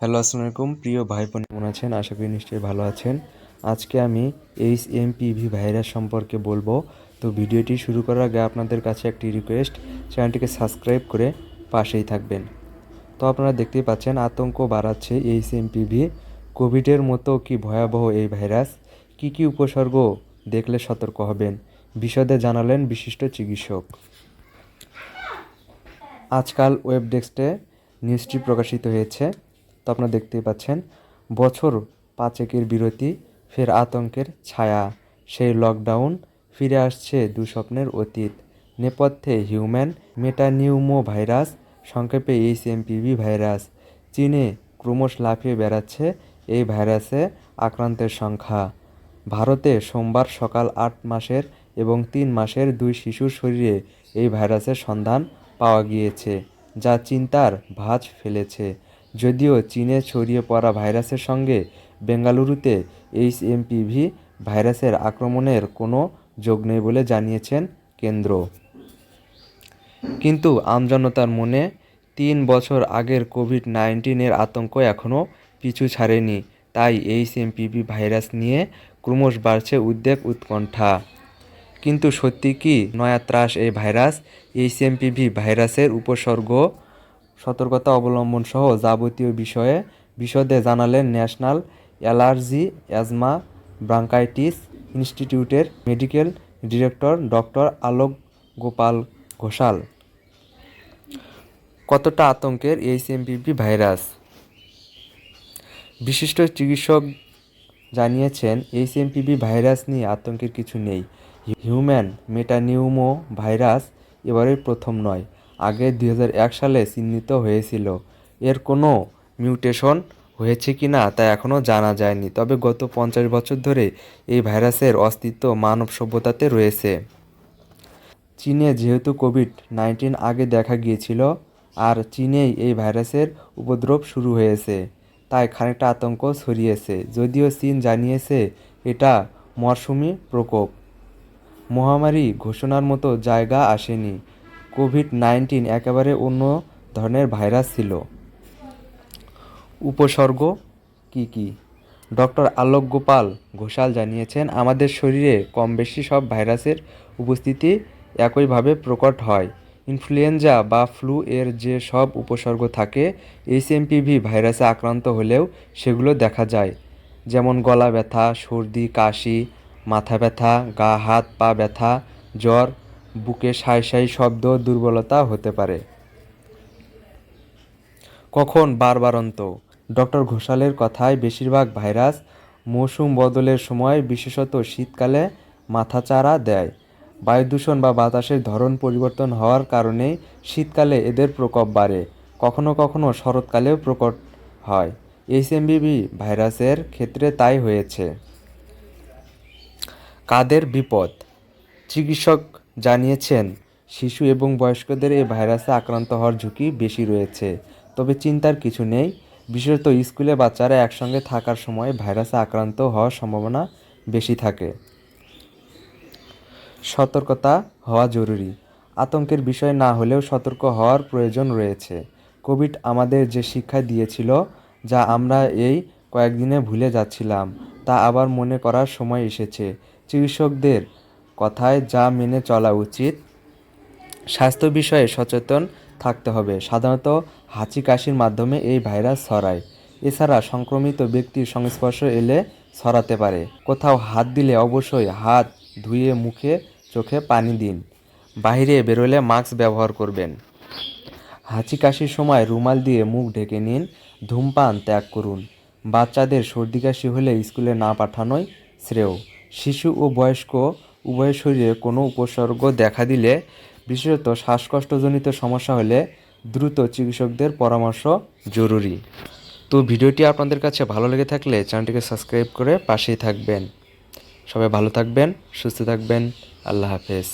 Hello, আসসালামু আলাইকুম প্রিয় ভাই বোন, কেমন আছেন? আশা করি নিশ্চয়ই ভালো আছেন। আজকে আমি HMPV ভাইরাস সম্পর্কে বলবো। তো ভিডিওটি শুরু করার আগে আপনাদের কাছে একটি রিকোয়েস্ট, চ্যানেলটিকে সাবস্ক্রাইব করে পাশেই থাকবেন। তো আপনারা দেখতেই পাচ্ছেন আতঙ্ক বাড়াচ্ছে HMPV। কোভিডের মতো কি ভয়াবহ এই ভাইরাস? কি উপসর্গ দেখলে সতর্ক হবেন? বিশদে জানালেন বিশিষ্ট চিকিৎসক। আজকাল ওয়েব ডেস্কে নিউজটি প্রকাশিত হয়েছে। তো আপনারা দেখতেই পাচ্ছেন, বছর পাঁচেকের বিরতি, ফের আতঙ্কের ছায়া। সেই লকডাউন, ফিরে আসছে দুঃস্বপ্নের অতীত। নেপথ্যে হিউম্যান মেটানিউমো ভাইরাস, সংক্ষেপে HMPV ভাইরাস। চীনে ক্রমশ লাফিয়ে বেড়াচ্ছে এই ভাইরাসে আক্রান্তের সংখ্যা। ভারতে সোমবার সকাল 8 মাসের এবং 3 মাসের 2 শিশুর শরীরে এই ভাইরাসের সন্ধান পাওয়া গিয়েছে, যা চিন্তার ভাঁজ ফেলেছে। যদিও চীনে ছড়িয়ে পড়া ভাইরাসের সঙ্গে বেঙ্গালুরুতে HMPV ভাইরাসের আক্রমণের কোনো যোগ নেই বলে জানিয়েছেন কেন্দ্র। কিন্তু আমজনতার মনে 3 বছর আগের কোভিড-19-এর আতঙ্ক এখনও পিছু ছাড়েনি। তাই HMPV ভাইরাস নিয়ে ক্রমশ বাড়ছে উদ্বেগ, উৎকণ্ঠা। কিন্তু সত্যি কি নয়া ত্রাস এই ভাইরাস? HMPV ভাইরাসের উপসর্গ, সতর্কতা অবলম্বন সহ যাবতীয় বিষয়ে বিশদে জানালেন ন্যাশনাল অ্যালার্জি অ্যাজমা ব্রঙ্কাইটিস ইনস্টিটিউটের মেডিকেল ডিরেক্টর ডক্টর আলোক গোপাল ঘোষাল। কতটা আতঙ্কের HMPV ভাইরাস? বিশিষ্ট চিকিৎসক জানিয়েছেন, HMPV ভাইরাস নিয়ে আতঙ্কের কিছু নেই। হিউম্যান মেটানিউমো ভাইরাস এবারে প্রথম নয়। আগে 2001 সালে চিহ্নিত হয়েছিল। এর কোনো মিউটেশন হয়েছে কি না তা এখনও জানা যায়নি। তবে গত 50 বছর ধরে এই ভাইরাসের অস্তিত্ব মানব সভ্যতাতে রয়েছে। চীনে যেহেতু কোভিড-19 আগে দেখা গিয়েছিল, আর চীনেই এই ভাইরাসের উপদ্রব শুরু হয়েছে, তাই খানিকটা আতঙ্ক ছড়িয়েছে। যদিও চীন জানিয়েছে এটা মরশুমি প্রকোপ, মহামারী ঘোষণার মতো জায়গা আসেনি। কোভিড-19 একেবারে অন্য ধরনের ভাইরাস ছিল। উপসর্গ কি? ডক্টর আলোক গোপাল ঘোষাল জানিয়েছেন, আমাদের শরীরে কম বেশি সব ভাইরাসের উপস্থিতি একইভাবে প্রকট হয়। ইনফ্লুয়েঞ্জা বা ফ্লু এর যে সব উপসর্গ থাকে, HMPV ভাইরাসে আক্রান্ত হলেও সেগুলো দেখা যায়। যেমন গলা ব্যথা, সর্দি, কাশি, মাথা ব্যথা, গা হাত পা ব্যথা, জ্বর, বুকে সাঁই শব্দ, দুর্বলতা হতে পারে। কখন বারবারন্ত? ডক্টর ঘোষালের কথায় বেশিরভাগ ভাইরাস মৌসুম বদলের সময়, বিশেষত শীতকালে মাথাচাড়া দেয়। বায়ুদূষণ বা বাতাসের ধরন পরিবর্তন হওয়ার কারণে শীতকালে এদের প্রকোপ বাড়ে। কখনো কখনো শরৎকালেও প্রকট হয়। HMPV ভাইরাসের ক্ষেত্রে তাই হয়েছে। কাদের বিপদ? চিকিৎসক জানিয়েছেন, শিশু এবং বয়স্কদের এই ভাইরাসে আক্রান্ত হওয়ার ঝুঁকি বেশি রয়েছে। তবে চিন্তার কিছু নেই, বিশেষত স্কুলে বাচ্চারা একসঙ্গে থাকার সময় ভাইরাসে আক্রান্ত হওয়ার সম্ভাবনা বেশি থাকে। সতর্কতা হওয়া জরুরি। আতঙ্কের বিষয় না হলেও সতর্ক হওয়ার প্রয়োজন রয়েছে। কোভিড আমাদের যে শিক্ষা দিয়েছিল, যা আমরা এই কয়েকদিনে ভুলে যাচ্ছিলাম, তা আবার মনে করার সময় এসেছে। চিকিৎসকদের কথায় যা মেনে চলা উচিত। স্বাস্থ্য বিষয়ে সচেতন থাকতে হবে। সাধারণত হাঁচি কাশির মাধ্যমে এই ভাইরাস ছড়ায়। এছাড়া সংক্রমিত ব্যক্তির সংস্পর্শ এলে ছড়াতে পারে। কোথাও হাত দিলে অবশ্যই হাত ধুয়ে মুখে চোখে পানি দিন। বাইরে বেরোলে মাস্ক ব্যবহার করবেন। হাঁচি কাশির সময় রুমাল দিয়ে মুখ ঢেকে নিন। ধূমপান ত্যাগ করুন। বাচ্চাদের সর্দি কাশি হলে স্কুলে না পাঠানোই শ্রেয়। শিশু ও বয়স্ক উভয়ের শরীরে কোনো উপসর্গ দেখা দিলে, বিশেষত শ্বাসকষ্টজনিত সমস্যা হলে দ্রুত চিকিৎসকদের পরামর্শ জরুরি। তো ভিডিওটি আপনাদের কাছে ভালো লেগে থাকলে চ্যানেলটিকে সাবস্ক্রাইব করে পাশেই থাকবেন। সবাই ভালো থাকবেন, সুস্থ থাকবেন। আল্লাহ হাফেজ।